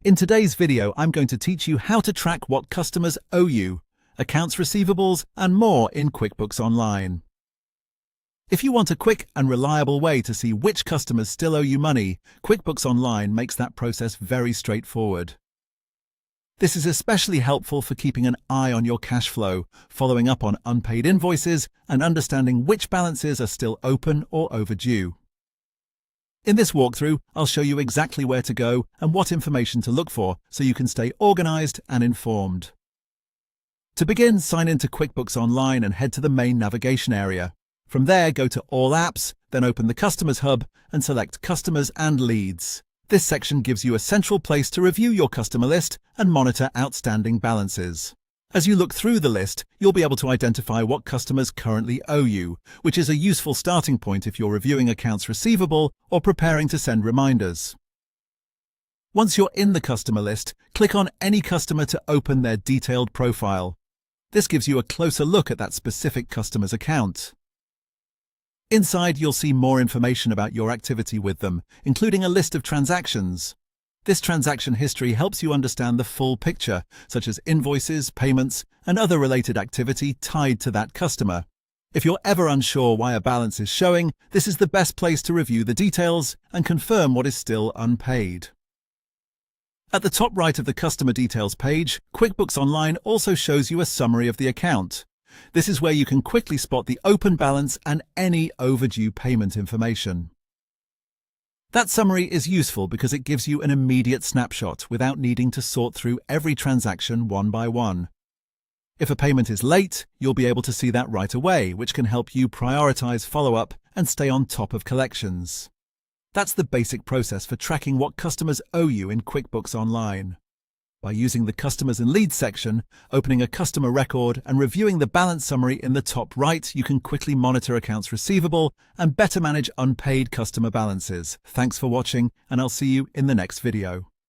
In today's video, I'm going to teach you how to track what customers owe you, accounts receivables, and more in QuickBooks Online. If you want a quick and reliable way to see which customers still owe you money, QuickBooks Online makes that process very straightforward. This is especially helpful for keeping an eye on your cash flow, following up on unpaid invoices, and understanding which balances are still open or overdue. In this walkthrough, I'll show you exactly where to go and what information to look for so you can stay organized and informed. To begin, sign into QuickBooks Online and head to the main navigation area. From there, go to All Apps, then open the Customers Hub and select Customers and Leads. This section gives you a central place to review your customer list and monitor outstanding balances. As you look through the list, you'll be able to identify what customers currently owe you, which is a useful starting point if you're reviewing accounts receivable or preparing to send reminders. Once you're in the customer list, click on any customer to open their detailed profile. This gives you a closer look at that specific customer's account. Inside, you'll see more information about your activity with them, including a list of transactions. This transaction history helps you understand the full picture, such as invoices, payments, and other related activity tied to that customer. If you're ever unsure why a balance is showing, this is the best place to review the details and confirm what is still unpaid. At the top right of the Customer Details page, QuickBooks Online also shows you a summary of the account. This is where you can quickly spot the open balance and any overdue payment information. That summary is useful because it gives you an immediate snapshot without needing to sort through every transaction one by one. If a payment is late, you'll be able to see that right away, which can help you prioritize follow-up and stay on top of collections. That's the basic process for tracking what customers owe you in QuickBooks Online. By using the Customers and Leads section, opening a customer record and reviewing the balance summary in the top right, you can quickly monitor accounts receivable and better manage unpaid customer balances. Thanks for watching, and I'll see you in the next video.